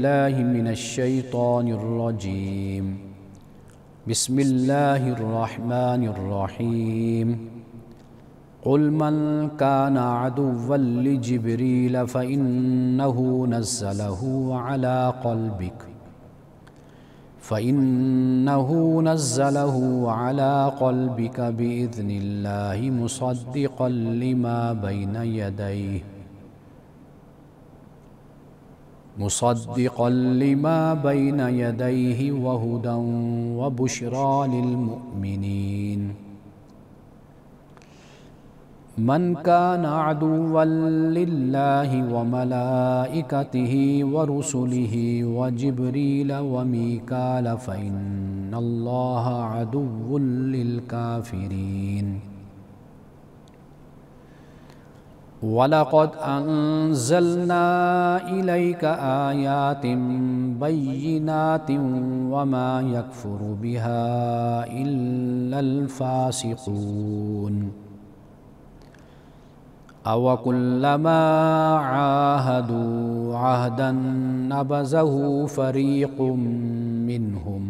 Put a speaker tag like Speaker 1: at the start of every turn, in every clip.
Speaker 1: بالله من الشيطان الرجيم. بسم الله الرحمن الرحيم. قل من كان عدوا لجبريل فإنه نزله على قلبك بإذن الله مصدقا لما بين يديه وهدى وبشرى للمؤمنين. من كان عدوا لله وملائكته ورسله وجبريل وميكال فإن الله عدو للكافرين. وَلَقَدْ أَنزَلْنَا إِلَيْكَ آيَاتٍ بَيِّنَاتٍ وَمَا يَكْفُرُ بِهَا إِلَّا الْفَاسِقُونَ. أَوَكُلَّمَا عَاهَدُوا عَهْدًا نَبَذَهُ فَرِيقٌ مِّنْهُمْ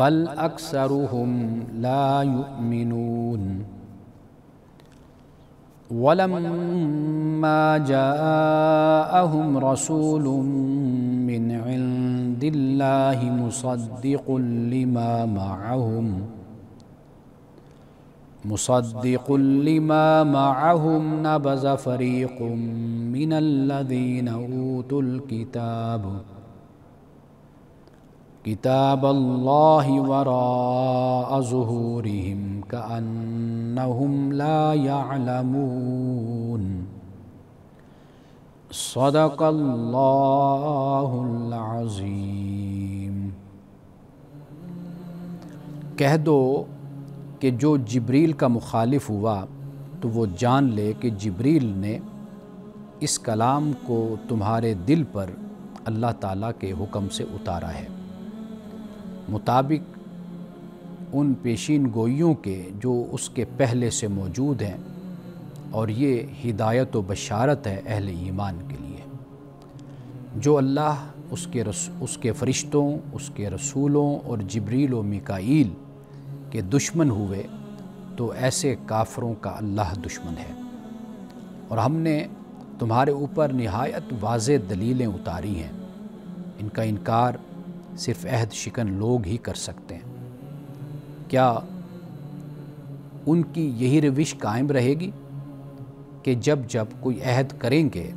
Speaker 1: بَلْ أَكْثَرُهُمْ لَا يُؤْمِنُونَ. وَلَمَّا جَاءَهُمْ رَسُولٌ مِّنْ عِندِ اللَّهِ مُصَدِّقٌ لِّمَا مَعَهُمْ نَبَذَ فَرِيقٌ مِّنَ الَّذِينَ أُوتُوا كتاب الله وراء ظهورهم كأنهم لا يعلمون. صدق اللہ العظیم. کہہ دو کہ جو جبریل کا مخالف ہوا تو وہ جان لے کہ جبریل نے اس کلام کو تمہارے دل پر اللہ تعالیٰ کے حکم سے اتارا ہے، مطابق ان پیشین گوئیوں کے جو اس کے پہلے سے موجود ہیں، اور یہ ہدایت و بشارت ہے اہل ایمان کے لیے. جو اللہ اس کے فرشتوں، اس کے رسولوں اور جبریل و میکائیل کے دشمن ہوئے تو ایسے کافروں کا اللہ دشمن ہے. اور ہم نے تمہارے اوپر نہایت واضح دلیلیں اتاری ہیں، ان کا انکار صرف عہد شکن لوگ ہی کر سکتے ہیں. کیا ان کی یہی روش قائم رہے گی کہ جب کوئی عہد کریں گے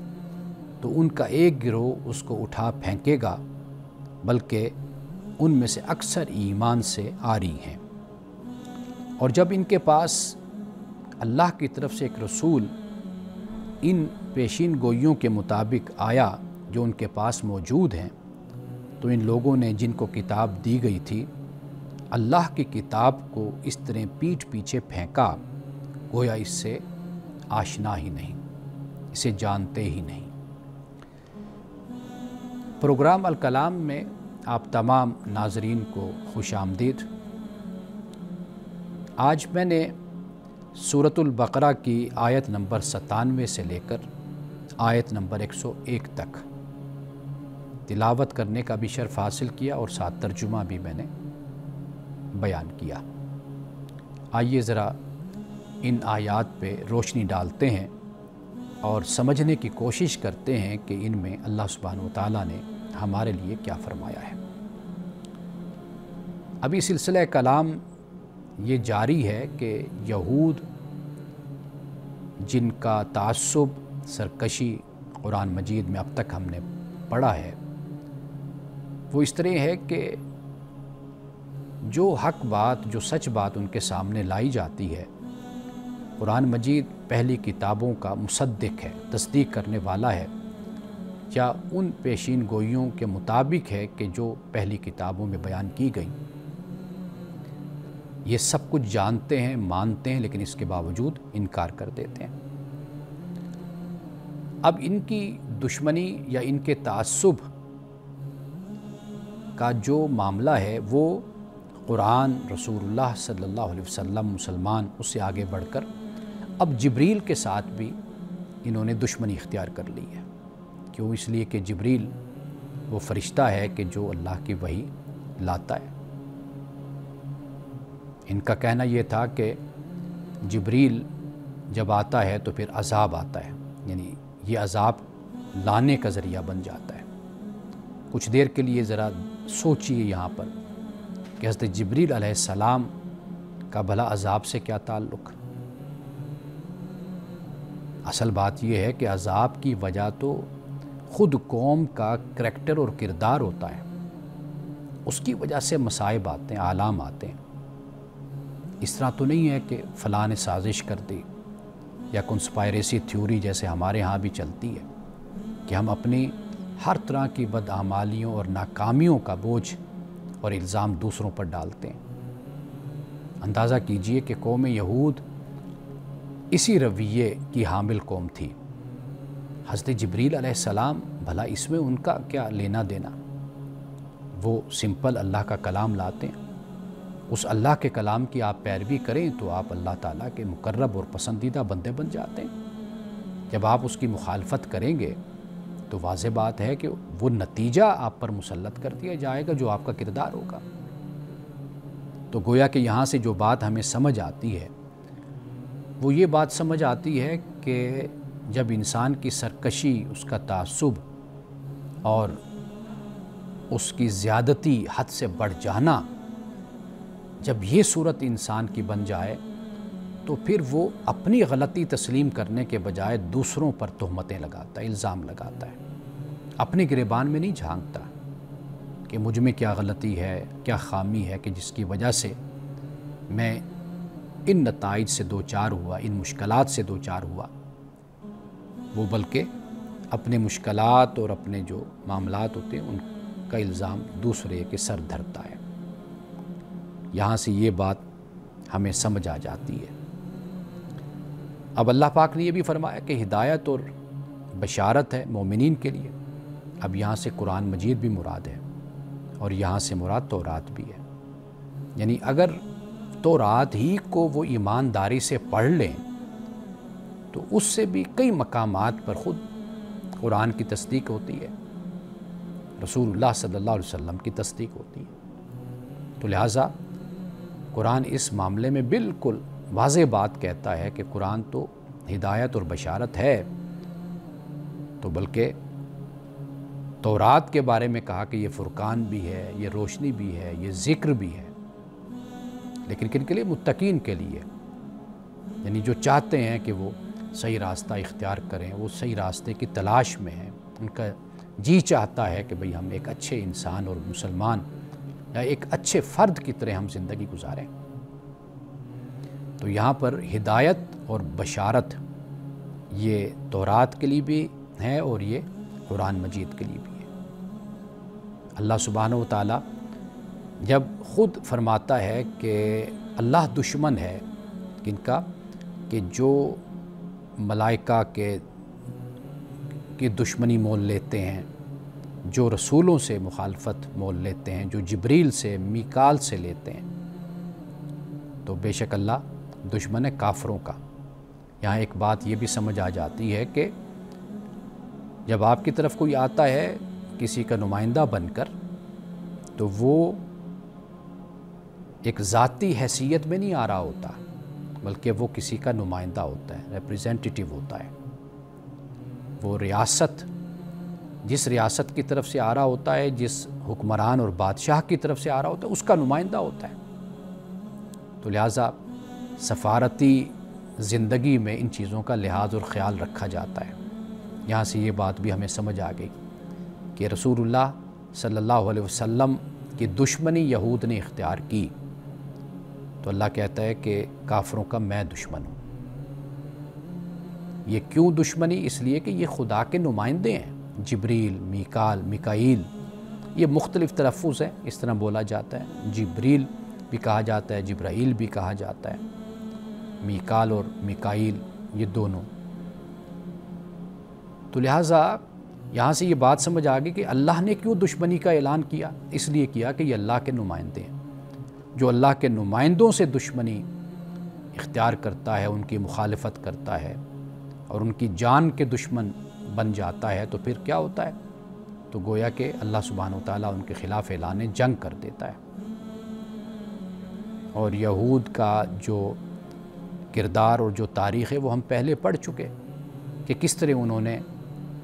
Speaker 1: تو ان کا ایک گروہ اس کو اٹھا پھینکے گا، بلکہ ان میں سے اکثر ایمان سے عاری ہیں. اور جب ان کے پاس اللہ کی طرف سے ایک رسول ان پیشین گوئیوں کے مطابق آیا جو ان کے پاس موجود ہیں، تو ان لوگوں نے جن کو کتاب دی گئی تھی اللہ کی کتاب کو اس طرح پیٹھ پیچھے پھینکا گویا اس سے آشنا ہی نہیں، اسے جانتے ہی نہیں. پروگرام الکلام میں آپ تمام ناظرین کو خوش آمدید. آج میں نے سورۃ البقرہ کی آیت نمبر 97 سے لے کر آیت نمبر 101 تک تلاوت کرنے کا بھی شرف حاصل کیا اور ساتھ ترجمہ بھی میں نے بیان کیا. آئیے ذرا ان آیات پہ روشنی ڈالتے ہیں اور سمجھنے کی کوشش کرتے ہیں کہ ان میں اللہ سبحانہ وتعالیٰ نے ہمارے لیے کیا فرمایا ہے. ابھی سلسلہ کلام یہ جاری ہے کہ یہود جن کا تعصب، سرکشی قرآن مجید میں اب تک ہم نے پڑھا ہے، وہ اس طرح ہے کہ جو حق بات، جو سچ بات ان کے سامنے لائی جاتی ہے، قرآن مجید پہلی کتابوں کا مصدق ہے، تصدیق کرنے والا ہے، یا ان پیشین گوئیوں کے مطابق ہے کہ جو پہلی کتابوں میں بیان کی گئی. یہ سب کچھ جانتے ہیں، مانتے ہیں، لیکن اس کے باوجود انکار کر دیتے ہیں. اب ان کی دشمنی یا ان کے تعصب کا جو معاملہ ہے وہ قرآن، رسول اللہ صلی اللہ علیہ وسلم، مسلمان، اس سے آگے بڑھ کر اب جبریل کے ساتھ بھی انہوں نے دشمنی اختیار کر لی ہے. کیوں؟ اس لیے کہ جبریل وہ فرشتہ ہے کہ جو اللہ کی وحی لاتا ہے۔ ان کا کہنا یہ تھا کہ جبریل جب آتا ہے تو پھر عذاب آتا ہے، یعنی یہ عذاب لانے کا ذریعہ بن جاتا ہے۔ کچھ دیر کے لیے ذرا سوچئے یہاں پر کہ حضرت جبریل علیہ السلام کا بھلا عذاب سے کیا تعلق؟ اصل بات یہ ہے کہ عذاب کی وجہ تو خود قوم کا کریکٹر اور کردار ہوتا ہے، اس کی وجہ سے مصائب آتے ہیں، آلام آتے ہیں۔ اس طرح تو نہیں ہے کہ فلاں نے سازش کر دی یا کنسپائریسی تھیوری جیسے ہمارے ہاں بھی چلتی ہے کہ ہم اپنی ہر طرح کی بدعمالیوں اور ناکامیوں کا بوجھ اور الزام دوسروں پر ڈالتے ہیں۔ اندازہ کیجئے کہ قوم یہود اسی رویے کی حامل قوم تھی۔ حضرت جبریل علیہ السلام بھلا اس میں ان کا کیا لینا دینا؟ وہ سمپل اللہ کا کلام لاتے ہیں، اس اللہ کے کلام کی آپ پیروی کریں تو آپ اللہ تعالیٰ کے مقرب اور پسندیدہ بندے بن جاتے ہیں۔ جب آپ اس کی مخالفت کریں گے تو واضح بات ہے کہ وہ نتیجہ آپ پر مسلط کر دیا جائے گا جو آپ کا کردار ہوگا۔ تو گویا کہ یہاں سے جو بات ہمیں سمجھ آتی ہے وہ یہ بات سمجھ آتی ہے کہ جب انسان کی سرکشی، اس کا تعصب اور اس کی زیادتی، حد سے بڑھ جانا، جب یہ صورت انسان کی بن جائے تو پھر وہ اپنی غلطی تسلیم کرنے کے بجائے دوسروں پر تہمتیں لگاتا ہے، الزام لگاتا ہے، اپنے گریبان میں نہیں جھانکتا کہ مجھ میں کیا غلطی ہے، کیا خامی ہے کہ جس کی وجہ سے میں ان نتائج سے دوچار ہوا، ان مشکلات سے دوچار ہوا۔ وہ بلکہ اپنے مشکلات اور اپنے جو معاملات ہوتے ہیں ان کا الزام دوسرے کے سر دھرتا ہے۔ یہاں سے یہ بات ہمیں سمجھ آ جاتی ہے۔ اب اللہ پاک نے یہ بھی فرمایا کہ ہدایت اور بشارت ہے مومنین کے لیے۔ اب یہاں سے قرآن مجید بھی مراد ہے اور یہاں سے مراد تورات بھی ہے۔ یعنی اگر تورات ہی کو وہ ایمانداری سے پڑھ لیں تو اس سے بھی کئی مقامات پر خود قرآن کی تصدیق ہوتی ہے، رسول اللہ صلی اللہ علیہ وسلم کی تصدیق ہوتی ہے۔ تو لہٰذا قرآن اس معاملے میں بالکل واضح بات کہتا ہے کہ قرآن تو ہدایت اور بشارت ہے، تو بلکہ تورات کے بارے میں کہا کہ یہ فرقان بھی ہے، یہ روشنی بھی ہے، یہ ذکر بھی ہے، لیکن کن کے لیے؟ متقین کے لیے، یعنی جو چاہتے ہیں کہ وہ صحیح راستہ اختیار کریں، وہ صحیح راستے کی تلاش میں ہیں، ان کا جی چاہتا ہے کہ بھئی ہم ایک اچھے انسان اور مسلمان یا ایک اچھے فرد کی طرح ہم زندگی گزاریں۔ تو یہاں پر ہدایت اور بشارت یہ تورات کے لیے بھی ہے اور یہ قرآن مجید کے لیے بھی ہے۔ اللہ سبحانہ و تعالیٰ جب خود فرماتا ہے کہ اللہ دشمن ہے کن کا؟ کہ جو ملائکہ کی دشمنی مول لیتے ہیں، جو رسولوں سے مخالفت مول لیتے ہیں، جو جبریل سے، میکال سے لیتے ہیں، تو بے شک اللہ دشمن ہے کافروں کا۔ یہاں ایک بات یہ بھی سمجھ آ جاتی ہے کہ جب آپ کی طرف کوئی آتا ہے کسی کا نمائندہ بن کر تو وہ ایک ذاتی حیثیت میں نہیں آ رہا ہوتا، بلکہ وہ کسی کا نمائندہ ہوتا ہے، ریپریزنٹیٹیو ہوتا ہے۔ وہ ریاست، جس ریاست کی طرف سے آ رہا ہوتا ہے، جس حکمران اور بادشاہ کی طرف سے آ رہا ہوتا ہے، اس کا نمائندہ ہوتا ہے۔ تو لہٰذا سفارتی زندگی میں ان چیزوں کا لحاظ اور خیال رکھا جاتا ہے۔ یہاں سے یہ بات بھی ہمیں سمجھ آ گئی کہ رسول اللہ صلی اللہ علیہ وسلم کی دشمنی یہود نے اختیار کی تو اللہ کہتا ہے کہ کافروں کا میں دشمن ہوں۔ یہ کیوں دشمنی؟ اس لیے کہ یہ خدا کے نمائندے ہیں، جبریل، میکال، میکائیل، یہ مختلف تلفظ ہیں، اس طرح بولا جاتا ہے۔ جبریل بھی کہا جاتا ہے، جبرائیل بھی کہا جاتا ہے، میکال اور میکائیل یہ دونوں۔ تو لہٰذا یہاں سے یہ بات سمجھ آ گئی کہ اللہ نے کیوں دشمنی کا اعلان کیا؟ اس لیے کیا کہ یہ اللہ کے نمائندے ہیں۔ جو اللہ کے نمائندوں سے دشمنی اختیار کرتا ہے، ان کی مخالفت کرتا ہے اور ان کی جان کے دشمن بن جاتا ہے تو پھر کیا ہوتا ہے؟ تو گویا کہ اللہ سبحانہ وتعالیٰ ان کے خلاف اعلان جنگ کر دیتا ہے۔ اور یہود کا جو کردار اور جو تاریخ ہے وہ ہم پہلے پڑھ چکے کہ کس طرح انہوں نے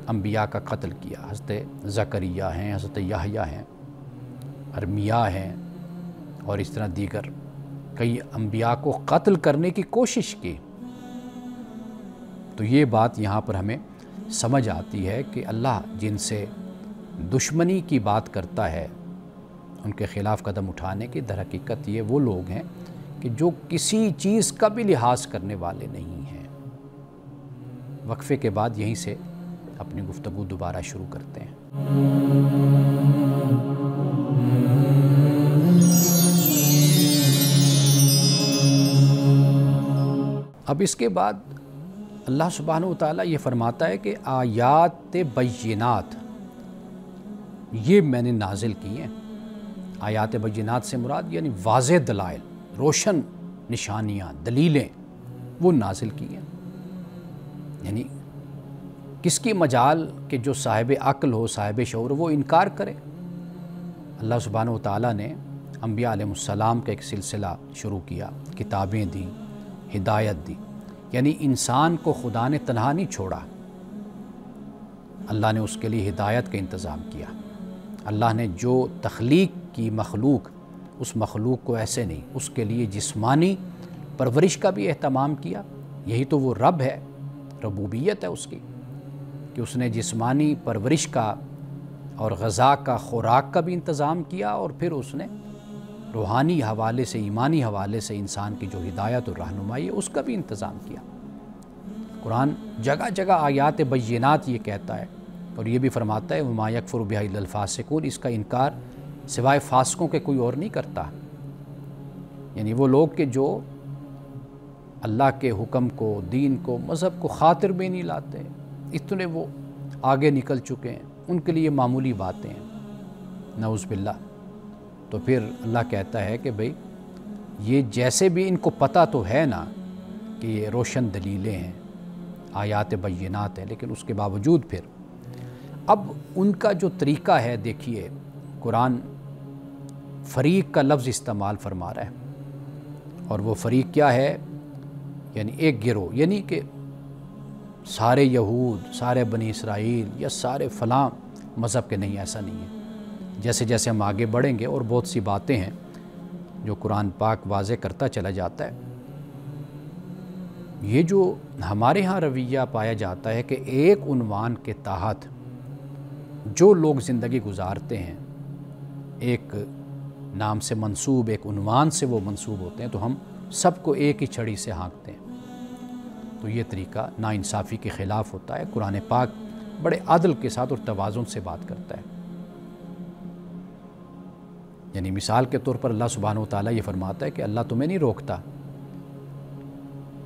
Speaker 1: انبیاء کا قتل کیا۔ حضرت زکریا ہیں، حضرت یحییٰ ہیں، ارمیا ہیں، اور اس طرح دیگر کئی انبیاء کو قتل کرنے کی کوشش کی۔ تو یہ بات یہاں پر ہمیں سمجھ آتی ہے کہ اللہ جن سے دشمنی کی بات کرتا ہے ان کے خلاف قدم اٹھانے کی، در حقیقت یہ وہ لوگ ہیں کہ جو کسی چیز کا بھی لحاظ کرنے والے نہیں ہیں۔ وقفے کے بعد یہیں سے اپنی گفتگو دوبارہ شروع کرتے ہیں۔ اب اس کے بعد اللہ سبحانہ وتعالیٰ یہ فرماتا ہے کہ آیات بینات یہ میں نے نازل کی ہیں۔ آیات بینات سے مراد یعنی واضح دلائل، روشن نشانیاں، دلیلیں وہ نازل کی ہیں۔ یعنی کس کی مجال کہ جو صاحب عقل ہو، صاحب شعور، وہ انکار کرے؟ اللہ سبحانہ وتعالیٰ نے انبیاء علیہ السلام کا ایک سلسلہ شروع کیا، کتابیں دیں، ہدایت دی، یعنی انسان کو خدا نے تنہا نہیں چھوڑا، اللہ نے اس کے لیے ہدایت کا انتظام کیا۔ اللہ نے جو تخلیق کی مخلوق، اس مخلوق کو ایسے نہیں، اس کے لیے جسمانی پرورش کا بھی اہتمام کیا۔ یہی تو وہ رب ہے، ربوبیت ہے اس کی، کہ اس نے جسمانی پرورش کا اور غذا کا، خوراک کا بھی انتظام کیا، اور پھر اس نے روحانی حوالے سے، ایمانی حوالے سے انسان کی جو ہدایت اور رہنمائی ہے اس کا بھی انتظام کیا۔ قرآن جگہ جگہ آیات بینات یہ کہتا ہے، اور یہ بھی فرماتا ہے وَمَا يَكْفُرُ بِهَا إِلَّا الْفَاسِقُونَ، اس کا انکار سوائے فاسقوں کے کوئی اور نہیں کرتا۔ یعنی وہ لوگ کہ جو اللہ کے حکم کو، دین کو، مذہب کو خاطر میں نہیں لاتے، اتنے وہ آگے نکل چکے ہیں، ان کے لیے معمولی باتیں ہیں، نعوذ باللہ۔ تو پھر اللہ کہتا ہے کہ بھئی یہ جیسے بھی ان کو پتہ تو ہے نا کہ یہ روشن دلیلیں ہیں، آیات بینات ہیں، لیکن اس کے باوجود پھر اب ان کا جو طریقہ ہے، دیکھیے قرآن فریق کا لفظ استعمال فرما رہا ہے، اور وہ فریق کیا ہے؟ یعنی ایک گروہ، یعنی کہ سارے یہود، سارے بنی اسرائیل یا سارے فلاں مذہب کے نہیں، ایسا نہیں ہے۔ جیسے جیسے ہم آگے بڑھیں گے اور بہت سی باتیں ہیں جو قرآن پاک واضح کرتا چلا جاتا ہے، یہ جو ہمارے ہاں رویہ پایا جاتا ہے کہ ایک عنوان کے تحت جو لوگ زندگی گزارتے ہیں، ایک نام سے منسوب، ایک عنوان سے وہ منسوب ہوتے ہیں، تو ہم سب کو ایک ہی چھڑی سے ہانکتے ہیں۔ تو یہ طریقہ ناانصافی کے خلاف ہوتا ہے۔ قرآن پاک بڑے عدل کے ساتھ اور توازن سے بات کرتا ہے۔ یعنی مثال کے طور پر اللہ سبحانہ وتعالیٰ یہ فرماتا ہے کہ اللہ تمہیں نہیں روکتا،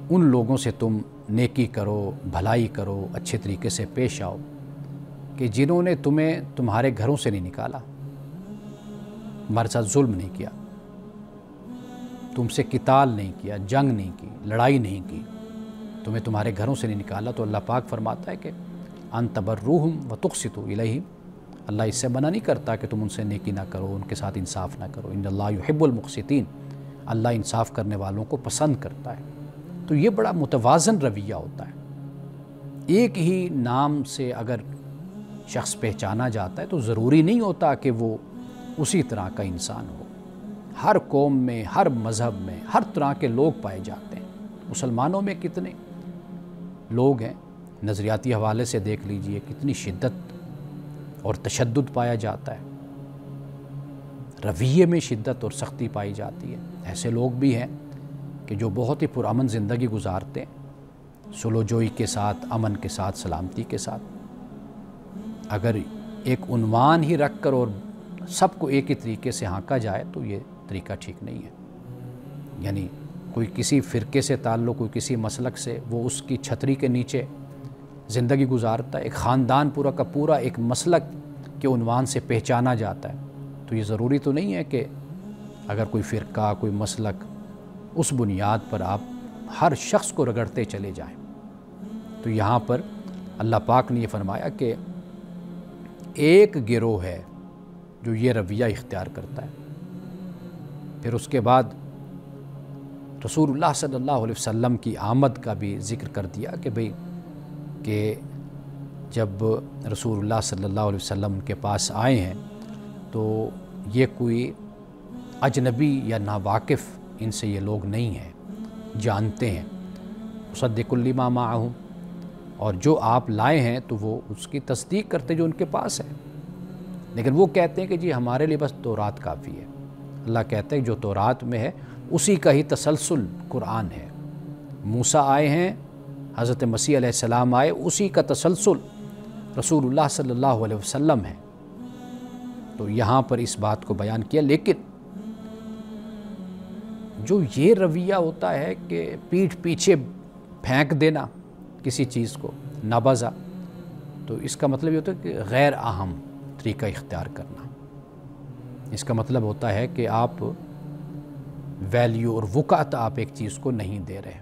Speaker 1: ان لوگوں سے تم نیکی کرو، بھلائی کرو، اچھے طریقے سے پیش آؤ کہ جنہوں نے تمہیں تمہارے گھروں سے نہیں نکالا، تمہارے ساتھ ظلم نہیں کیا، تم سے قتال نہیں کیا، جنگ نہیں کی، لڑائی نہیں کی، تمہیں تمہارے گھروں سے نہیں نکالا۔ تو اللہ پاک فرماتا ہے کہ ان تبروہم وتقسطوا الیہم، اللہ اس سے منع نہیں کرتا کہ تم ان سے نیکی نہ کرو، ان کے ساتھ انصاف نہ کرو، ان اللہ یحب المقسطین، اللہ انصاف کرنے والوں کو پسند کرتا ہے۔ تو یہ بڑا متوازن رویہ ہوتا ہے۔ ایک ہی نام سے اگر شخص پہچانا جاتا ہے تو ضروری نہیں ہوتا کہ وہ اسی طرح کا انسان ہو۔ ہر قوم میں، ہر مذہب میں، ہر طرح کے لوگ پائے جاتے ہیں۔ مسلمانوں میں کتنے لوگ ہیں، نظریاتی حوالے سے دیکھ لیجئے کتنی شدت اور تشدد پایا جاتا ہے، رویے میں شدت اور سختی پائی جاتی ہے۔ ایسے لوگ بھی ہیں کہ جو بہت ہی پرامن زندگی گزارتے ہیں، سلو جوئی کے ساتھ، امن کے ساتھ، سلامتی کے ساتھ۔ اگر ایک عنوان ہی رکھ کر اور سب کو ایک ہی طریقے سے ہانکا جائے تو یہ طریقہ ٹھیک نہیں ہے۔ یعنی کوئی کسی فرقے سے تعلق، کوئی کسی مسلک سے، وہ اس کی چھتری کے نیچے زندگی گزارتا ہے، ایک خاندان پورا کا پورا ایک مسلک کے عنوان سے پہچانا جاتا ہے، تو یہ ضروری تو نہیں ہے کہ اگر کوئی فرقہ، کوئی مسلک، اس بنیاد پر آپ ہر شخص کو رگڑتے چلے جائیں۔ تو یہاں پر اللہ پاک نے یہ فرمایا کہ ایک گروہ ہے جو یہ رویہ اختیار کرتا ہے۔ پھر اس کے بعد رسول اللہ صلی اللہ علیہ وسلم کی آمد کا بھی ذکر کر دیا کہ بھئی کہ جب رسول اللہ صلی اللہ علیہ وسلم ان کے پاس آئے ہیں تو یہ کوئی اجنبی یا ناواقف ان سے یہ لوگ نہیں ہیں، جانتے ہیں۔ مصدق لما معہم، اور جو آپ لائے ہیں تو وہ اس کی تصدیق کرتے جو ان کے پاس ہے، لیکن وہ کہتے ہیں کہ جی ہمارے لیے بس تورات کافی ہے۔ اللہ کہتے ہیں جو تورات میں ہے اسی کا ہی تسلسل قرآن ہے۔ موسیٰ آئے ہیں، حضرت مسیح علیہ السلام آئے، اسی کا تسلسل رسول اللہ صلی اللہ علیہ وسلم ہے۔ تو یہاں پر اس بات کو بیان کیا، لیکن جو یہ رویہ ہوتا ہے کہ پیٹھ پیچھے پھینک دینا کسی چیز کو، نبذہ، تو اس کا مطلب یہ ہوتا ہے کہ غیر اہم طریقہ اختیار کرنا۔ اس کا مطلب ہوتا ہے کہ آپ ویلیو اور وقعت آپ ایک چیز کو نہیں دے رہے،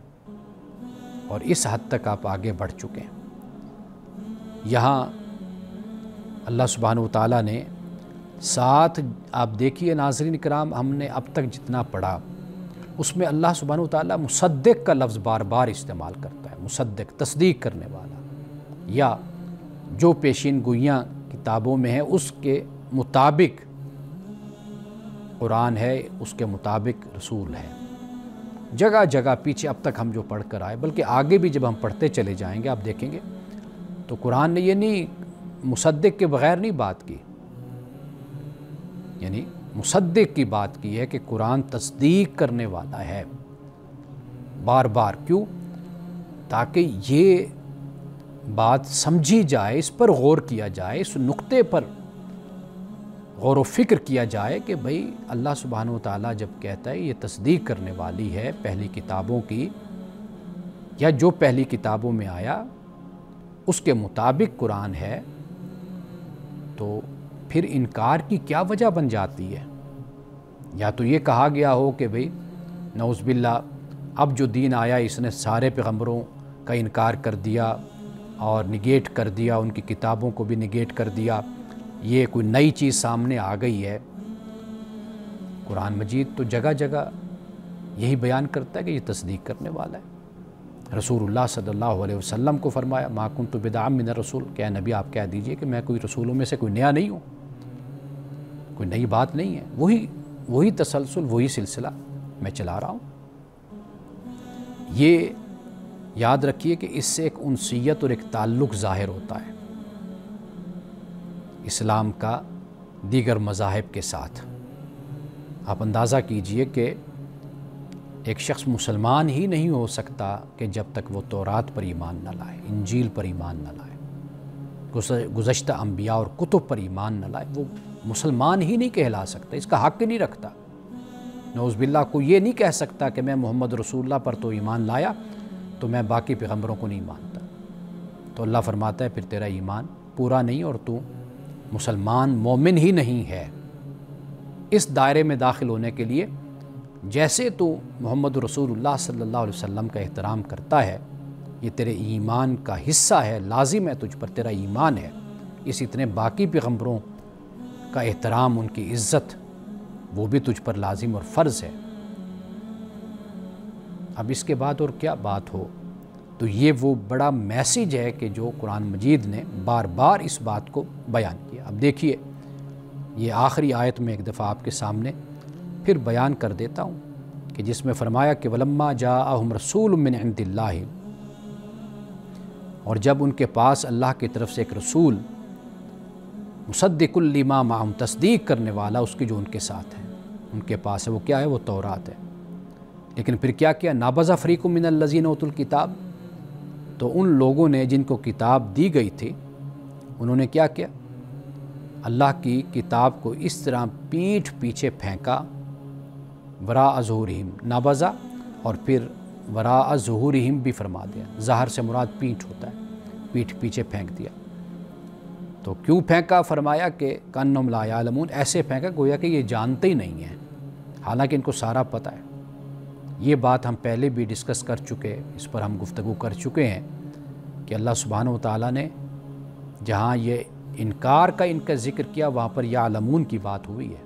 Speaker 1: اور اس حد تک آپ آگے بڑھ چکے ہیں۔ یہاں اللہ سبحانہ وتعالیٰ نے ساتھ، آپ دیکھیے ناظرین کرام، ہم نے اب تک جتنا پڑھا اس میں اللہ سبحانہ وتعالیٰ مصدق کا لفظ بار بار استعمال کرتا ہے۔ مصدق، تصدیق کرنے والا، یا جو پیشین گوئیاں کتابوں میں ہیں اس کے مطابق قرآن ہے، اس کے مطابق رسول ہے۔ جگہ جگہ پیچھے اب تک ہم جو پڑھ کر آئے، بلکہ آگے بھی جب ہم پڑھتے چلے جائیں گے آپ دیکھیں گے تو قرآن نے یہ نہیں مصدق کے بغیر نہیں بات کی، یعنی مصدق کی بات کی ہے کہ قرآن تصدیق کرنے والا ہے بار بار۔ کیوں؟ تاکہ یہ بات سمجھی جائے، اس پر غور کیا جائے، اس نقطے پر غور و فکر کیا جائے کہ بھئی اللہ سبحانہ وتعالیٰ جب کہتا ہے یہ تصدیق کرنے والی ہے پہلی کتابوں کی، یا جو پہلی کتابوں میں آیا اس کے مطابق قرآن ہے، تو پھر انکار کی کیا وجہ بن جاتی ہے؟ یا تو یہ کہا گیا ہو کہ بھئی نعوذ باللہ اب جو دین آیا اس نے سارے پیغمبروں کا انکار کر دیا اور نگیٹ کر دیا، ان کی کتابوں کو بھی نگیٹ کر دیا، یہ کوئی نئی چیز سامنے آ گئی ہے۔ قرآن مجید تو جگہ جگہ یہی بیان کرتا ہے کہ یہ تصدیق کرنے والا ہے۔ رسول اللہ صلی اللہ علیہ وسلم کو فرمایا ما کنت بدعا من الرسول، کہ نبی آپ کہہ دیجئے کہ میں کوئی رسولوں میں سے کوئی نیا نہیں ہوں، کوئی نئی بات نہیں ہے، وہی تسلسل، وہی سلسلہ میں چلا رہا ہوں۔ یہ یاد رکھیے کہ اس سے ایک انسیت اور ایک تعلق ظاہر ہوتا ہے اسلام کا دیگر مذاہب کے ساتھ۔ آپ اندازہ کیجئے کہ ایک شخص مسلمان ہی نہیں ہو سکتا کہ جب تک وہ تورات پر ایمان نہ لائے، انجیل پر ایمان نہ لائے، گزشتہ انبیاء اور کتب پر ایمان نہ لائے، وہ مسلمان ہی نہیں کہلا سکتا، اس کا حق ہی نہیں رکھتا۔ نعوذ باللہ کوئی یہ نہیں کہہ سکتا کہ میں محمد رسول اللہ پر تو ایمان لایا تو میں باقی پیغمبروں کو نہیں مانتا۔ تو اللہ فرماتا ہے پھر تیرا ایمان پورا نہیں اور تو مسلمان مومن ہی نہیں ہے۔ اس دائرے میں داخل ہونے کے لیے جیسے تو محمد رسول اللہ صلی اللہ علیہ وسلم کا احترام کرتا ہے، یہ تیرے ایمان کا حصہ ہے، لازم ہے تجھ پر، تیرا ایمان ہے، اسی طرح باقی پیغمبروں کا احترام، ان کی عزت، وہ بھی تجھ پر لازم اور فرض ہے۔ اب اس کے بعد اور کیا بات ہو، تو یہ وہ بڑا میسیج ہے کہ جو قرآن مجید نے بار بار اس بات کو بیان کیا۔ اب دیکھیے یہ آخری آیت میں ایک دفعہ آپ کے سامنے پھر بیان کر دیتا ہوں کہ جس میں فرمایا کہ وَلَمَّا جَاءَهُمْ رَسُولٌ مِّنْ عِنْدِ اللَّهِ، اور جب ان کے پاس اللہ کی طرف سے ایک رسول مصدق لما معہم، تصدیق کرنے والا اس کی جو ان کے ساتھ ہے، ان کے پاس ہے، وہ کیا ہے؟ وہ تورات ہے۔ لیکن پھر کیا کیا؟ نَابَذَ فَرِيقٌ مِّنَ الَّذِينَ أُوتُوا الْكِتَابَ، تو ان لوگوں نے جن کو کتاب دی گئی تھی انہوں نے کیا کیا؟ اللہ کی کتاب کو اس طرح پیٹھ پیچھے پھینکا، وراء ظہورہم، نبذا، اور پھر وراء ظہورہم بھی فرما دیا، ظاہر سے مراد پیٹھ ہوتا ہے، پیٹھ پیچھے پھینک دیا۔ تو کیوں پھینکا؟ فرمایا کہ کأنہم لا یعلمون، ایسے پھینکا گویا کہ یہ جانتے ہی نہیں ہیں، حالانکہ ان کو سارا پتہ ہے۔ یہ بات ہم پہلے بھی ڈسکس کر چکے، اس پر ہم گفتگو کر چکے ہیں کہ اللہ سبحانہ و تعالیٰ نے جہاں یہ انکار کا ان کا ذکر کیا وہاں پر یعلمون کی بات ہوئی ہے،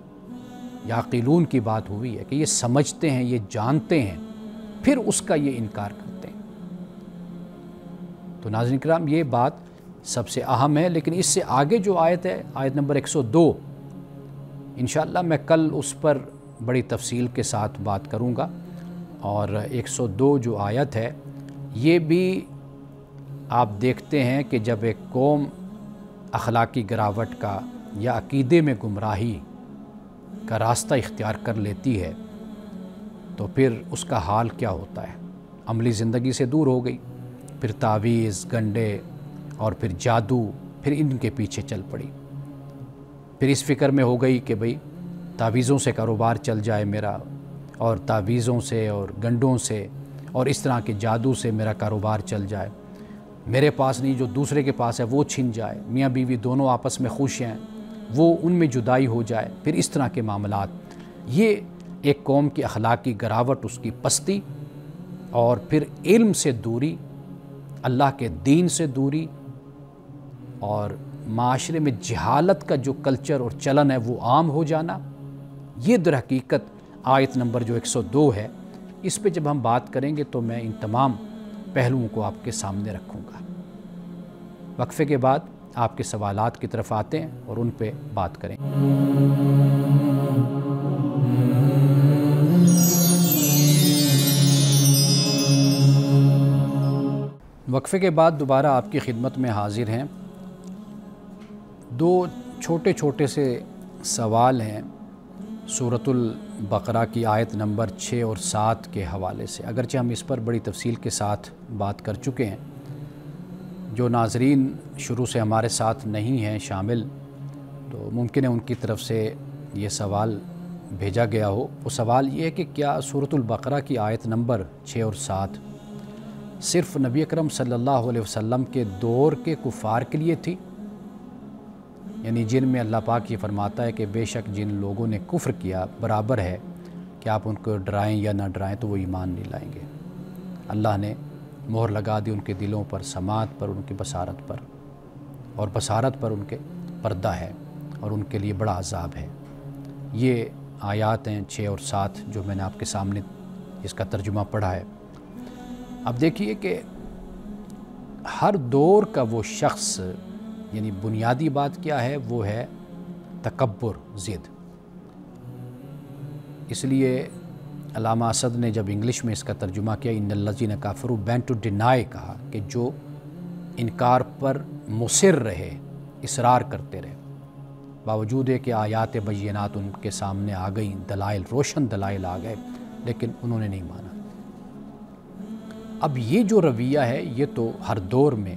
Speaker 1: یعقلون کی بات ہوئی ہے کہ یہ سمجھتے ہیں، یہ جانتے ہیں، پھر اس کا یہ انکار کرتے ہیں۔ تو ناظرین کرام یہ بات سب سے اہم ہے، لیکن اس سے آگے جو آیت ہے، آیت نمبر 102، انشاءاللہ میں کل اس پر بڑی تفصیل کے ساتھ بات کروں گا۔ اور 102 جو آیت ہے یہ بھی آپ دیکھتے ہیں کہ جب ایک قوم اخلاقی گراوٹ کا یا عقیدے میں گمراہی کا راستہ اختیار کر لیتی ہے تو پھر اس کا حال کیا ہوتا ہے۔ عملی زندگی سے دور ہو گئی، پھر تعویذ، گنڈے اور پھر جادو، پھر ان کے پیچھے چل پڑی، پھر اس فکر میں ہو گئی کہ بھئی تعویذوں سے کاروبار چل جائے میرا، اور تعویذوں سے اور گنڈوں سے اور اس طرح کے جادو سے میرا کاروبار چل جائے، میرے پاس نہیں جو دوسرے کے پاس ہے وہ چھن جائے، میاں بیوی دونوں آپس میں خوش ہیں وہ ان میں جدائی ہو جائے، پھر اس طرح کے معاملات۔ یہ ایک قوم کی اخلاقی گراوٹ، اس کی پستی، اور پھر علم سے دوری، اللہ کے دین سے دوری، اور معاشرے میں جہالت کا جو کلچر اور چلن ہے وہ عام ہو جانا۔ یہ در حقیقت آیت نمبر جو 102 ہے، اس پہ جب ہم بات کریں گے تو میں ان تمام پہلوؤں کو آپ کے سامنے رکھوں گا۔ وقفے کے بعد آپ کے سوالات کی طرف آتے ہیں اور ان پہ بات کریں۔ وقفے کے بعد دوبارہ آپ کی خدمت میں حاضر ہیں۔ دو چھوٹے چھوٹے سے سوال ہیں سورۃ البقرہ کی آیت نمبر 6 اور 7 کے حوالے سے، اگرچہ ہم اس پر بڑی تفصیل کے ساتھ بات کر چکے ہیں۔ جو ناظرین شروع سے ہمارے ساتھ نہیں ہیں شامل، تو ممکن ہے ان کی طرف سے یہ سوال بھیجا گیا ہو۔ وہ سوال یہ ہے کہ کیا سورۃ البقرہ کی آیت نمبر 6 اور 7 صرف نبی اکرم صلی اللہ علیہ وسلم کے دور کے کفار کے لیے تھی؟ یعنی جن میں اللہ پاک یہ فرماتا ہے کہ بے شک جن لوگوں نے کفر کیا برابر ہے کہ آپ ان کو ڈرائیں یا نہ ڈرائیں تو وہ ایمان نہیں لائیں گے۔ اللہ نے مہر لگا دی ان کے دلوں پر، سماعت پر، ان کی بصارت پر، اور بصارت پر ان کے پردہ ہے، اور ان کے لیے بڑا عذاب ہے۔ یہ آیات ہیں 6 اور 7 جو میں نے آپ کے سامنے اس کا ترجمہ پڑھا ہے۔ اب دیکھیے کہ ہر دور کا وہ شخص، یعنی بنیادی بات کیا ہے، وہ ہے تکبر، ضد۔ اس لیے علامہ اسد نے جب انگلش میں اس کا ترجمہ کیا، ان الذین کفروا بین ٹو ڈینائی، کہا کہ جو انکار پر مصر رہے، اصرار کرتے رہے، باوجود ہے کہ آیات بینات ان کے سامنے آ گئیں، دلائل، روشن دلائل آ گئے، لیکن انہوں نے نہیں مانا۔ اب یہ جو رویہ ہے یہ تو ہر دور میں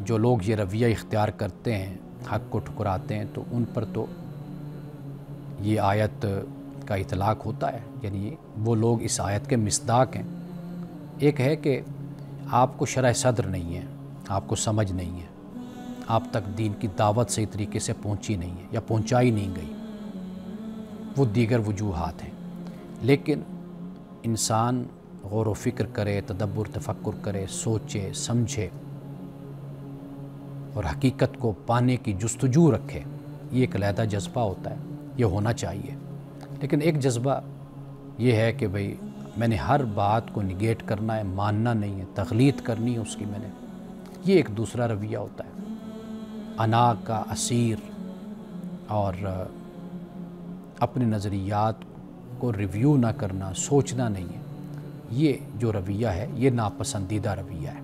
Speaker 1: جو لوگ یہ رویہ اختیار کرتے ہیں، حق کو ٹھکراتے ہیں، تو ان پر تو یہ آیت کا اطلاق ہوتا ہے، یعنی وہ لوگ اس آیت کے مصداق ہیں۔ ایک ہے کہ آپ کو شرح صدر نہیں ہے، آپ کو سمجھ نہیں ہے، آپ تک دین کی دعوت صحیح طریقے سے پہنچی نہیں ہے یا پہنچائی نہیں گئی، وہ دیگر وجوہات ہیں۔ لیکن انسان غور و فکر کرے، تدبر تفکر کرے، سوچے سمجھے اور حقیقت کو پانے کی جستجو رکھے، یہ ایک علیحدہ جذبہ ہوتا ہے، یہ ہونا چاہیے۔ لیکن ایک جذبہ یہ ہے کہ بھئی میں نے ہر بات کو نگیٹ کرنا ہے، ماننا نہیں ہے، تغلیظ کرنی ہے اس کی میں نے، یہ ایک دوسرا رویہ ہوتا ہے۔ انا کا اسیر اور اپنے نظریات کو ریویو نہ کرنا، سوچنا نہیں ہے، یہ جو رویہ ہے یہ ناپسندیدہ رویہ ہے۔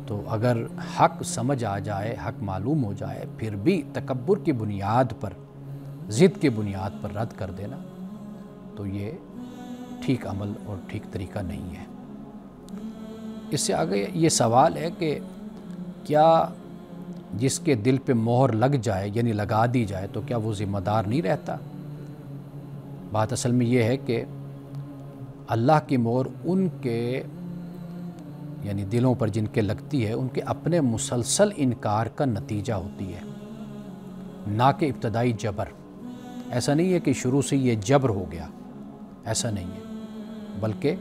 Speaker 1: تو اگر حق سمجھ آ جائے، حق معلوم ہو جائے، پھر بھی تکبر کی بنیاد پر، ضد کی بنیاد پر رد کر دینا، تو یہ ٹھیک عمل اور ٹھیک طریقہ نہیں ہے۔ اس سے آگے یہ سوال ہے کہ کیا جس کے دل پہ مہر لگ جائے، یعنی لگا دی جائے، تو کیا وہ ذمہ دار نہیں رہتا؟ بات اصل میں یہ ہے کہ اللہ کی مہر ان کے یعنی دلوں پر جن کے لگتی ہے، ان کے اپنے مسلسل انکار کا نتیجہ ہوتی ہے، نہ کہ ابتدائی جبر۔ ایسا نہیں ہے کہ شروع سے یہ جبر ہو گیا، ایسا نہیں ہے، بلکہ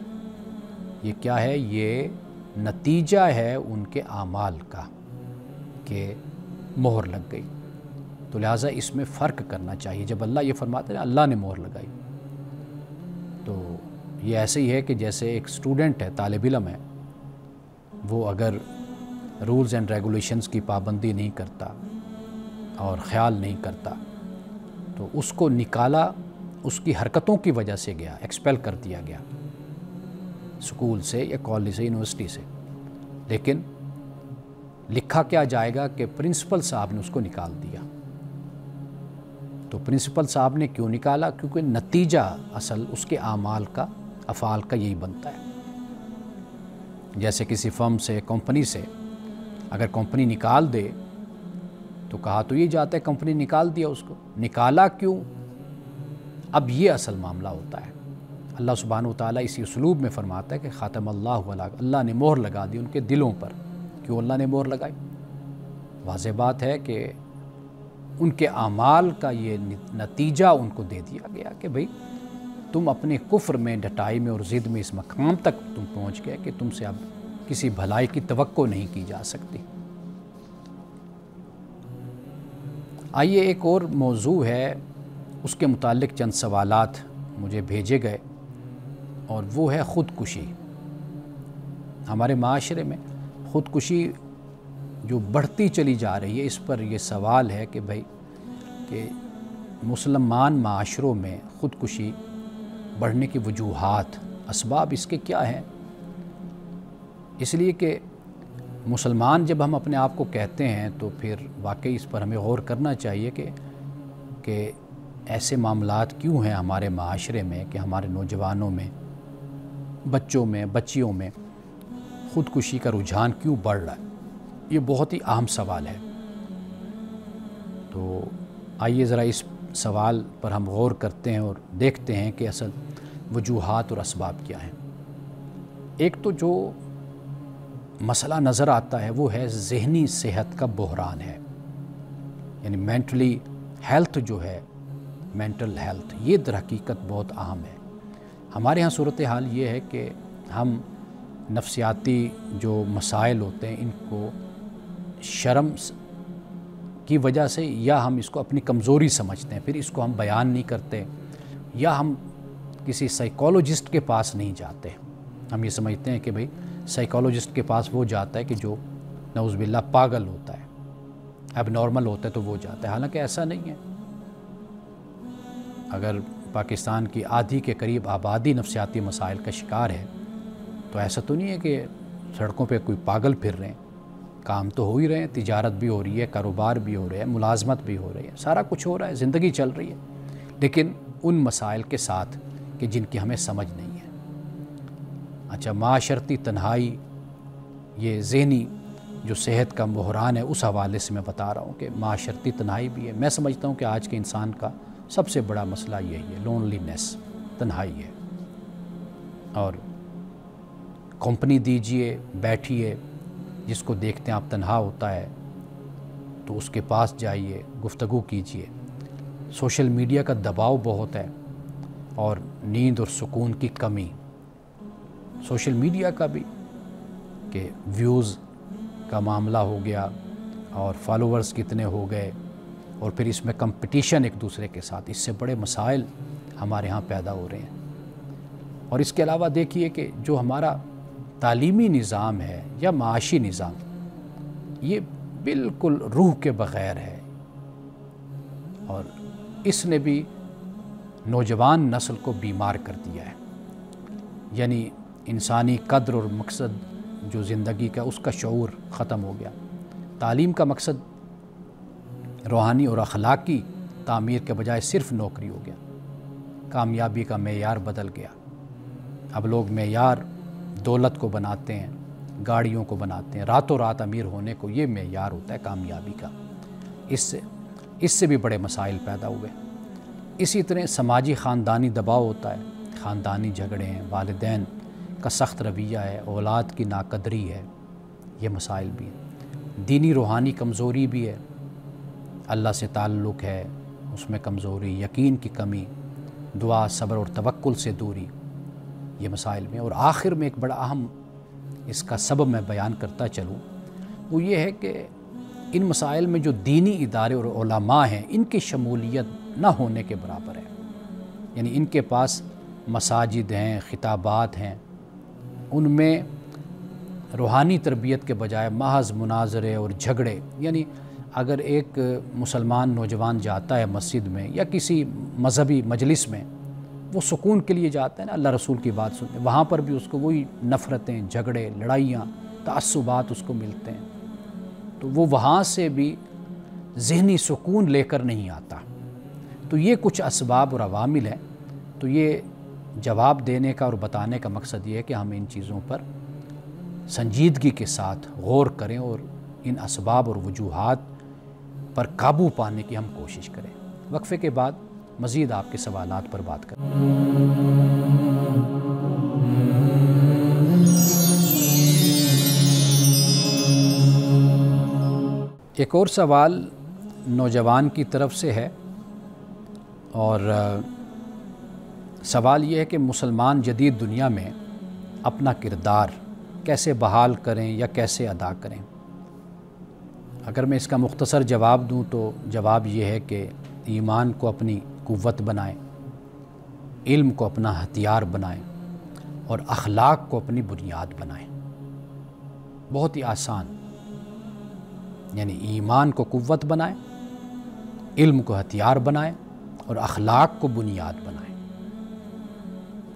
Speaker 1: یہ کیا ہے، یہ نتیجہ ہے ان کے اعمال کا کہ مہر لگ گئی۔ تو لہٰذا اس میں فرق کرنا چاہیے۔ جب اللہ یہ فرماتے ہیں اللہ نے مہر لگائی، تو یہ ایسے ہی ہے کہ جیسے ایک اسٹوڈنٹ ہے، طالب علم ہے، وہ اگر رولز اینڈ ریگولیشنز کی پابندی نہیں کرتا اور خیال نہیں کرتا تو اس کو نکالا اس کی حرکتوں کی وجہ سے گیا، ایکسپیل کر دیا گیا اسکول سے یا کالج سے، یونیورسٹی سے، لیکن لکھا کیا جائے گا کہ پرنسپل صاحب نے اس کو نکال دیا۔ تو پرنسپل صاحب نے کیوں نکالا؟ کیونکہ نتیجہ اصل اس کے اعمال کا، افعال کا یہی بنتا ہے۔ جیسے کسی فرم سے، کمپنی سے اگر کمپنی نکال دے تو کہا تو یہ جاتا ہے کمپنی نکال دیا، اس کو نکالا کیوں؟ اب یہ اصل معاملہ ہوتا ہے۔ اللہ سبحانہ و تعالیٰ اسی اسلوب میں فرماتا ہے کہ خاتم اللہ علیہ، اللہ نے مہر لگا دی ان کے دلوں پر۔ کیوں اللہ نے مہر لگائی؟ واضح بات ہے کہ ان کے اعمال کا یہ نتیجہ ان کو دے دیا گیا کہ بھئی تم اپنے کفر میں، ڈٹائی میں اور ضد میں اس مقام تک تم پہنچ گئے کہ تم سے اب کسی بھلائی کی توقع نہیں کی جا سکتی۔ آئیے ایک اور موضوع ہے، اس کے متعلق چند سوالات مجھے بھیجے گئے، اور وہ ہے خودکشی۔ ہمارے معاشرے میں خودکشی جو بڑھتی چلی جا رہی ہے، اس پر یہ سوال ہے کہ بھئی کہ مسلمان معاشروں میں خودکشی بڑھنے کی وجوہات، اسباب اس کے کیا ہیں؟ اس لیے کہ مسلمان جب ہم اپنے آپ کو کہتے ہیں تو پھر واقعی اس پر ہمیں غور کرنا چاہیے کہ ایسے معاملات کیوں ہیں ہمارے معاشرے میں کہ ہمارے نوجوانوں میں، بچوں میں، بچیوں میں خودکشی کا رجحان کیوں بڑھ رہا ہے؟ یہ بہت ہی اہم سوال ہے۔ تو آئیے ذرا اس سوال پر ہم غور کرتے ہیں اور دیکھتے ہیں کہ اصل وجوہات اور اسباب کیا ہیں۔ ایک تو جو مسئلہ نظر آتا ہے وہ ہے ذہنی صحت کا بحران ہے، یعنی مینٹلی ہیلتھ جو ہے، مینٹل ہیلتھ، یہ در حقیقت بہت اہم ہے۔ ہمارے ہاں صورتحال یہ ہے کہ ہم نفسیاتی جو مسائل ہوتے ہیں ان کو شرم کی وجہ سے، یا ہم اس کو اپنی کمزوری سمجھتے ہیں، پھر اس کو ہم بیان نہیں کرتے، یا ہم کسی سائیکالوجسٹ کے پاس نہیں جاتے۔ ہم یہ سمجھتے ہیں کہ بھئی سائیکالوجسٹ کے پاس وہ جاتا ہے کہ جو نعوذ باللہ پاگل ہوتا ہے، اب نارمل ہوتا ہے تو وہ جاتا ہے، حالانکہ ایسا نہیں ہے۔ اگر پاکستان کی آدھی کے قریب آبادی نفسیاتی مسائل کا شکار ہے تو ایسا تو نہیں ہے کہ سڑکوں پہ کوئی پاگل پھر رہے ہیں، کام تو ہو ہی رہے ہیں، تجارت بھی ہو رہی ہے، کاروبار بھی ہو رہے ہیں، ملازمت بھی ہو رہی ہے، سارا کچھ ہو رہا ہے، زندگی چل رہی ہے، لیکن ان مسائل کے ساتھ کہ جن کی ہمیں سمجھ نہیں ہے۔ اچھا، معاشرتی تنہائی، یہ ذہنی جو صحت کا بحران ہے، اس حوالے سے میں بتا رہا ہوں کہ معاشرتی تنہائی بھی ہے۔ میں سمجھتا ہوں کہ آج کے انسان کا سب سے بڑا مسئلہ یہی ہے، لونلینس، تنہائی ہے۔ اور کمپنی دیجئے، بیٹھیے، جس کو دیکھتے ہیں آپ تنہا ہوتا ہے تو اس کے پاس جائیے، گفتگو کیجئے۔ سوشل میڈیا کا دباؤ بہت ہے، اور نیند اور سکون کی کمی، سوشل میڈیا کا بھی کہ ویوز کا معاملہ ہو گیا اور فالوورز کتنے ہو گئے، اور پھر اس میں کمپٹیشن ایک دوسرے کے ساتھ، اس سے بڑے مسائل ہمارے ہاں پیدا ہو رہے ہیں۔ اور اس کے علاوہ دیکھیے کہ جو ہمارا تعلیمی نظام ہے یا معاشی نظام، یہ بالکل روح کے بغیر ہے، اور اس نے بھی نوجوان نسل کو بیمار کر دیا ہے۔ یعنی انسانی قدر اور مقصد جو زندگی کا، اس کا شعور ختم ہو گیا۔ تعلیم کا مقصد روحانی اور اخلاقی تعمیر کے بجائے صرف نوکری ہو گیا۔ کامیابی کا معیار بدل گیا۔ اب لوگ معیار دولت کو بناتے ہیں، گاڑیوں کو بناتے ہیں، راتوں رات امیر ہونے کو یہ معیار ہوتا ہے کامیابی کا۔ اس سے بھی بڑے مسائل پیدا ہوئے۔ اسی طرح سماجی خاندانی دباؤ ہوتا ہے، خاندانی جھگڑے ہیں، والدین کا سخت رویہ ہے، اولاد کی ناقدری ہے، یہ مسائل بھی ہیں۔ دینی روحانی کمزوری بھی ہے، اللہ سے تعلق ہے اس میں کمزوری، یقین کی کمی، دعا، صبر اور توکل سے دوری، یہ مسائل میں۔ اور آخر میں ایک بڑا اہم اس کا سبب میں بیان کرتا چلوں، وہ یہ ہے کہ ان مسائل میں جو دینی ادارے اور علماء ہیں ان کی شمولیت نہ ہونے کے برابر ہے۔ یعنی ان کے پاس مساجد ہیں، خطابات ہیں، ان میں روحانی تربیت کے بجائے محض مناظرے اور جھگڑے، یعنی اگر ایک مسلمان نوجوان جاتا ہے مسجد میں یا کسی مذہبی مجلس میں، وہ سکون کے لیے جاتا ہے نا، اللہ رسول کی بات سنتے، وہاں پر بھی اس کو وہی نفرتیں، جھگڑے، لڑائیاں، تعصبات اس کو ملتے ہیں، تو وہ وہاں سے بھی ذہنی سکون لے کر نہیں آتا۔ تو یہ کچھ اسباب اور عوامل ہیں۔ تو یہ جواب دینے کا اور بتانے کا مقصد یہ ہے کہ ہم ان چیزوں پر سنجیدگی کے ساتھ غور کریں اور ان اسباب اور وجوہات پر قابو پانے کی ہم کوشش کریں۔ وقفے کے بعد مزید آپ کے سوالات پر بات کریں۔ ایک اور سوال نوجوان کی طرف سے ہے، اور سوال یہ ہے کہ مسلمان جدید دنیا میں اپنا کردار کیسے بحال کریں یا کیسے ادا کریں۔ اگر میں اس کا مختصر جواب دوں تو جواب یہ ہے کہ ایمان کو اپنی قوت بنائیں، علم کو اپنا ہتھیار بنائیں اور اخلاق کو اپنی بنیاد بنائیں۔ بہت ہی آسان، یعنی ایمان کو قوت بنائیں، علم کو ہتھیار بنائیں اور اخلاق کو بنیاد بنائیں،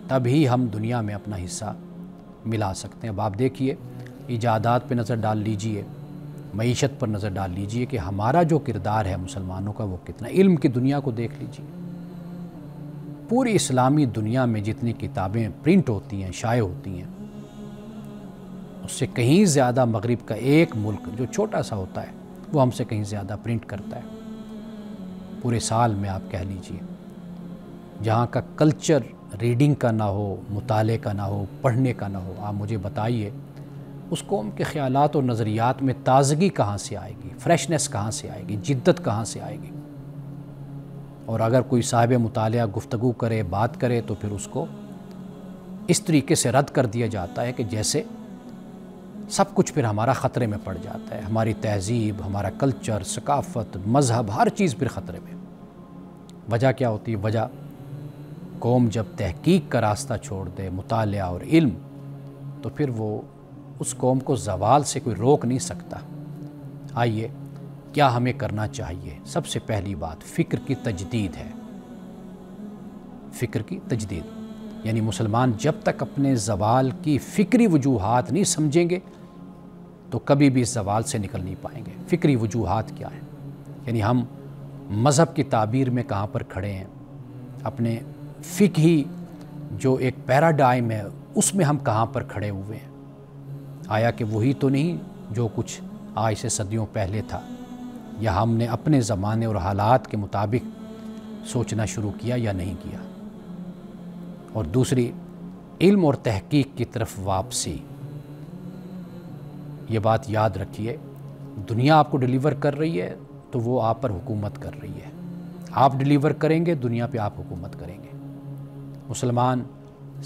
Speaker 1: تب ہی ہم دنیا میں اپنا حصہ ملا سکتے ہیں۔ اب آپ دیکھیے، ایجادات پہ نظر ڈال لیجئے، معیشت پر نظر ڈال لیجئے کہ ہمارا جو کردار ہے مسلمانوں کا وہ کتنا۔ علم کی دنیا کو دیکھ لیجئے، پوری اسلامی دنیا میں جتنی کتابیں پرنٹ ہوتی ہیں، شائع ہوتی ہیں، اس سے کہیں زیادہ مغرب کا ایک ملک جو چھوٹا سا ہوتا ہے وہ ہم سے کہیں زیادہ پرنٹ کرتا ہے۔ پورے سال میں آپ کہہ لیجئے، جہاں کا کلچر ریڈنگ کا نہ ہو، مطالعے کا نہ ہو، پڑھنے کا نہ ہو، آپ مجھے بتائیے اس قوم کے خیالات اور نظریات میں تازگی کہاں سے آئے گی، فریشنس کہاں سے آئے گی، جدت کہاں سے آئے گی۔ اور اگر کوئی صاحب مطالعہ گفتگو کرے، بات کرے، تو پھر اس کو اس طریقے سے رد کر دیا جاتا ہے کہ جیسے سب کچھ پھر ہمارا خطرے میں پڑ جاتا ہے، ہماری تہذیب، ہمارا کلچر، ثقافت، مذہب، ہر چیز پھر خطرے میں۔ وجہ کیا ہوتی ہے؟ وجہ قوم جب تحقیق کا راستہ چھوڑ دے، مطالعہ اور علم، تو پھر وہ اس قوم کو زوال سے کوئی روک نہیں سکتا۔ آئیے، کیا ہمیں کرنا چاہیے؟ سب سے پہلی بات فکر کی تجدید ہے۔ فکر کی تجدید، یعنی مسلمان جب تک اپنے زوال کی فکری وجوہات نہیں سمجھیں گے تو کبھی بھی اس زوال سے نکل نہیں پائیں گے۔ فکری وجوہات کیا ہیں؟ یعنی ہم مذہب کی تعبیر میں کہاں پر کھڑے ہیں، اپنے فقہی جو ایک پیراڈائم ہے اس میں ہم کہاں پر کھڑے ہوئے ہیں؟ آیا کہ وہی تو نہیں جو کچھ آج سے صدیوں پہلے تھا، یا ہم نے اپنے زمانے اور حالات کے مطابق سوچنا شروع کیا یا نہیں کیا؟ اور دوسری، علم اور تحقیق کی طرف واپسی۔ یہ بات یاد رکھیے، دنیا آپ کو ڈیلیور کر رہی ہے تو وہ آپ پر حکومت کر رہی ہے، آپ ڈیلیور کریں گے دنیا پہ آپ حکومت کریں گے۔ مسلمان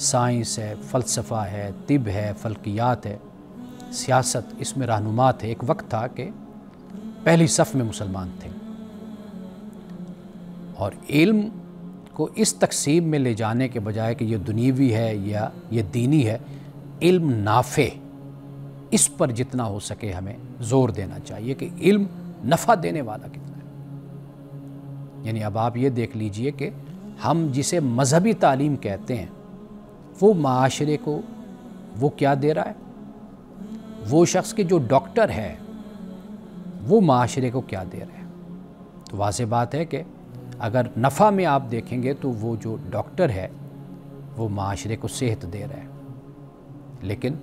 Speaker 1: سائنس ہے، فلسفہ ہے، طب ہے، فلکیات ہے، سیاست، اس میں رہنما تھے۔ ایک وقت تھا کہ پہلی صف میں مسلمان تھے، اور علم کو اس تقسیم میں لے جانے کے بجائے کہ یہ دنیوی ہے یا یہ دینی ہے، علم نافع، اس پر جتنا ہو سکے ہمیں زور دینا چاہیے کہ علم نفع دینے والا کتنا ہے۔ یعنی اب آپ یہ دیکھ لیجئے کہ ہم جسے مذہبی تعلیم کہتے ہیں وہ معاشرے کو وہ کیا دے رہا ہے؟ وہ شخص کہ جو ڈاکٹر ہے وہ معاشرے کو کیا دے رہا ہے؟ تو واضح بات ہے کہ اگر نفع میں آپ دیکھیں گے تو وہ جو ڈاکٹر ہے وہ معاشرے کو صحت دے رہا ہے، لیکن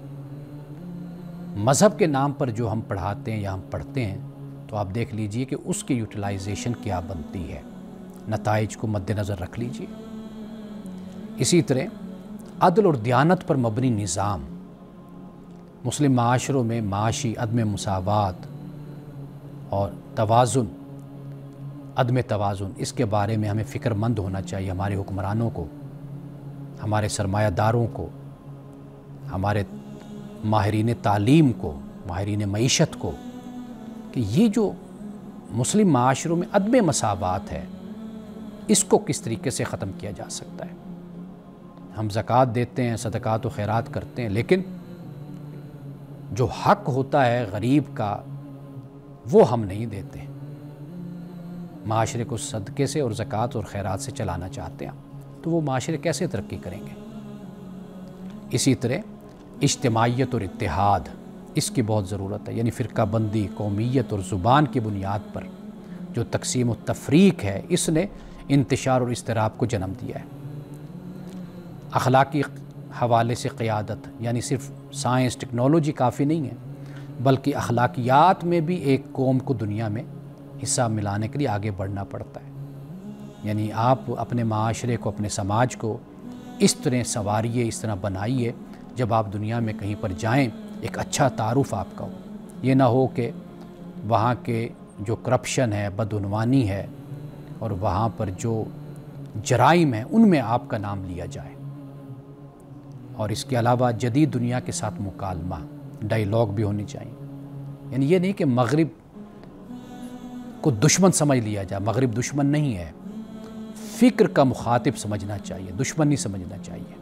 Speaker 1: مذہب کے نام پر جو ہم پڑھاتے ہیں یا ہم پڑھتے ہیں تو آپ دیکھ لیجئے کہ اس کی یوٹیلائزیشن کیا بنتی ہے، نتائج کو مد نظر رکھ لیجئے۔ اسی طرح عدل اور دیانت پر مبنی نظام، مسلم معاشروں میں معاشی عدم مساوات اور توازن، عدم توازن، اس کے بارے میں ہمیں فکر مند ہونا چاہیے، ہمارے حکمرانوں کو، ہمارے سرمایہ داروں کو، ہمارے ماہرین تعلیم کو، ماہرین معیشت کو کہ یہ جو مسلم معاشروں میں عدم مساوات ہے اس کو کس طریقے سے ختم کیا جا سکتا ہے۔ ہم زکوٰۃ دیتے ہیں، صدقات و خیرات کرتے ہیں، لیکن جو حق ہوتا ہے غریب کا وہ ہم نہیں دیتے۔ معاشرے کو صدقے سے اور زکوٰۃ اور خیرات سے چلانا چاہتے ہیں تو وہ معاشرے کیسے ترقی کریں گے؟ اسی طرح اجتماعیت اور اتحاد، اس کی بہت ضرورت ہے، یعنی فرقہ بندی، قومیت اور زبان کی بنیاد پر جو تقسیم و تفریق ہے اس نے انتشار اور اضطراب کو جنم دیا ہے۔ اخلاقی حوالے سے قیادت، یعنی صرف سائنس ٹیکنالوجی کافی نہیں ہے بلکہ اخلاقیات میں بھی ایک قوم کو دنیا میں حصہ ملانے کے لیے آگے بڑھنا پڑتا ہے۔ یعنی آپ اپنے معاشرے کو، اپنے سماج کو اس طرح سنواریے، اس طرح بنائیے جب آپ دنیا میں کہیں پر جائیں ایک اچھا تعارف آپ کا ہو۔ یہ نہ ہو کہ وہاں کے جو کرپشن ہے، بدعنوانی ہے اور وہاں پر جو جرائم ہیں ان میں آپ کا نام لیا جائے۔ اور اس کے علاوہ جدید دنیا کے ساتھ مکالمہ، ڈائیلاگ بھی ہونی چاہیے۔ یعنی یہ نہیں کہ مغرب کو دشمن سمجھ لیا جائے، مغرب دشمن نہیں ہے، فکر کا مخاطب سمجھنا چاہیے، دشمن نہیں سمجھنا چاہیے،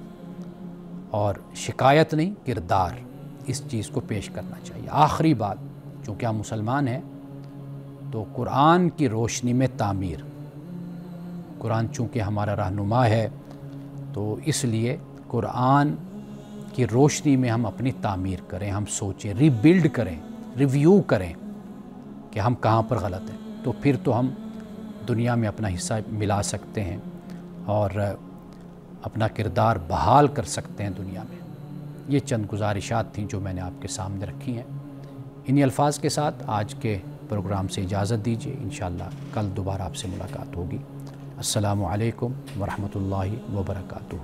Speaker 1: اور شکایت نہیں، کردار، اس چیز کو پیش کرنا چاہیے۔ آخری بات، چونکہ ہم مسلمان ہیں تو قرآن کی روشنی میں تعمیر، قرآن چونکہ ہمارا رہنما ہے تو اس لیے قرآن کی روشنی میں ہم اپنی تعمیر کریں، ہم سوچیں، ری بلڈ کریں، ریویو کریں کہ ہم کہاں پر غلط ہیں، تو پھر تو ہم دنیا میں اپنا حصہ ملا سکتے ہیں اور اپنا کردار بحال کر سکتے ہیں دنیا میں۔ یہ چند گزارشات تھیں جو میں نے آپ کے سامنے رکھی ہیں۔ انہی الفاظ کے ساتھ آج کے پروگرام سے اجازت دیجیے، انشاءاللہ کل دوبارہ آپ سے ملاقات ہوگی۔ السلام علیکم ورحمۃ اللہ وبرکاتہ۔